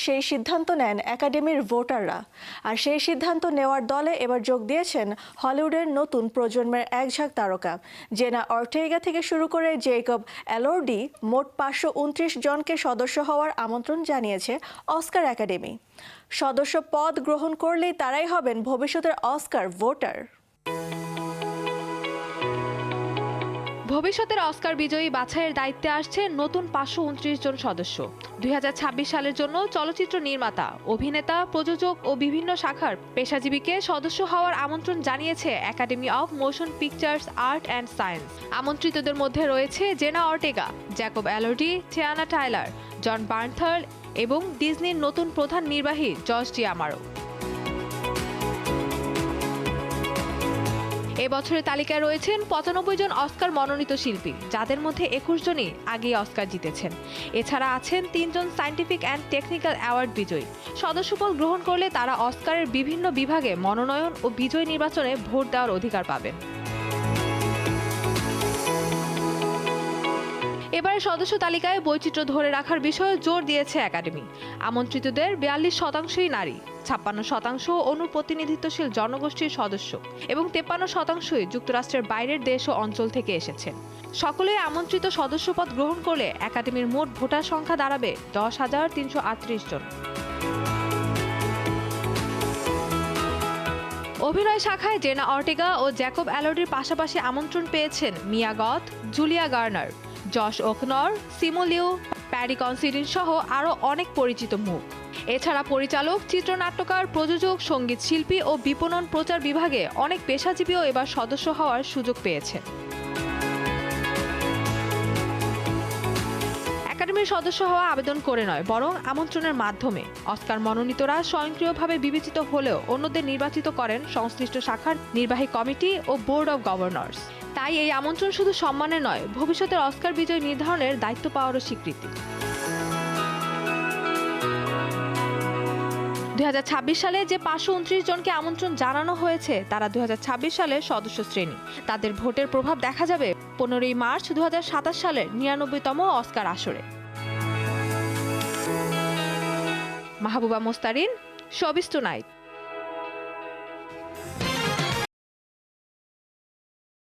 সেই সিদ্ধান্ত নেন একাডেমির ভোটাররা। আর সেই সিদ্ধান্ত নেওয়ার দলে এবার যোগ দিয়েছেন হলিউডের নতুন প্রজন্মের একঝাঁক তারকা। জেনা অর্টেগা থেকে শুরু করে জেকব এলর্ডি মোট 529 জনকে সদস্য হওয়ার আমন্ত্রণ জানিয়েছে অস্কার একাডেমি। সদস্য পদ গ্রহণ করলেই তারাই হবেন ভবিষ্যতের অস্কার ভোটার। ভবিষ্যতের অস্কার বিজয়ী বাছাইয়ের দায়িত্বে আসছে নতুন 529 জন সদস্য। 2026 সালের জন্য চলচ্চিত্র নির্মাতা, অভিনেতা, প্রযোজক ও বিভিন্ন শাখার পেশাজীবীকে সদস্য হওয়ার আমন্ত্রণ জানিয়েছে Academy of Motion Pictures Art and Science. আমন্ত্রিতদের মধ্যে রয়েছে Jenna Ortega, Jacob Elordi, Teyana Taylor, Jon Bernthal এবং ডিজনির নতুন প্রধান নির্বাহী জর্জ ডি'আমারো। এবছরের তালিকায় রয়েছেন 95 জন অস্কার মনোনীত শিল্পী, যাদের মধ্যে 21 জনই আগেই অস্কার জিতেছেন। এছাড়া আছেন 3 জন সায়েন্টিফিক অ্যান্ড টেকনিক্যাল অ্যাওয়ার্ড বিজয়ী। সদস্যপদ গ্রহণ করলে তারা অস্কারের বিভিন্ন বিভাগে মনোনয়ন ও বিজয়ী নির্বাচনে ভোট দেওয়ার অধিকার পাবেন। এবারে সদস্য তালিকায় বৈচিত্র্য ধরে রাখার বিষয়ে জোর দিয়েছে একাডেমি। আমন্ত্রিতদের 42%ই নারী, 56% অনুপ্রতিনিধিত্বশীল জনগোষ্ঠীর সদস্য এবং 53%ই যুক্তরাষ্ট্রের বাইরের দেশ ও অঞ্চল থেকে এসেছেন। সকলেই আমন্ত্রিত সদস্যপদ গ্রহণ করলে একাডেমির মোট ভোটার সংখ্যা দাঁড়াবে 10,338 জন। অভিনয় শাখায় জেনা অর্টেগা ও জ্যাকব এলর্ডির পাশাপাশি আমন্ত্রণ পেয়েছেন Mia Goth, Julia Garner, Josh O'Connor, Simu Liu, Paddy Considine সহ আরও অনেক পরিচিত মুখ। এছাড়া পরিচালক, চিত্রনাট্যকার, প্রযোজক, সঙ্গীত শিল্পী ও বিপণন প্রচার বিভাগে অনেক পেশাজীবীও এবার সদস্য হওয়ার সুযোগ পেয়েছেন। একাডেমির সদস্য হওয়া আবেদন করে নয়, বরং আমন্ত্রণের মাধ্যমে। অস্কার মনোনীতরা স্বয়ংক্রিয়ভাবে বিবেচিত হলেও অন্যদের নির্বাচিত করেন সংশ্লিষ্ট শাখার নির্বাহী কমিটি ও বোর্ড অব গভর্নর্স। তাই এই আমন্ত্রণ শুধু সম্মানের নয়, ভবিষ্যতের অস্কার বিজয় নির্ধারণের দায়িত্ব পাওয়ারও স্বীকৃতি। 2026 সালে যে 529 জনকে আমন্ত্রণ জানানো হয়েছে তারা 2026 সালের সদস্য শ্রেণী। তাদের ভোটের প্রভাব দেখা যাবে 15 মার্চ 2027 সালের 99তম অস্কার আসরে। Mahbuba Mostarin, showbiz tonight.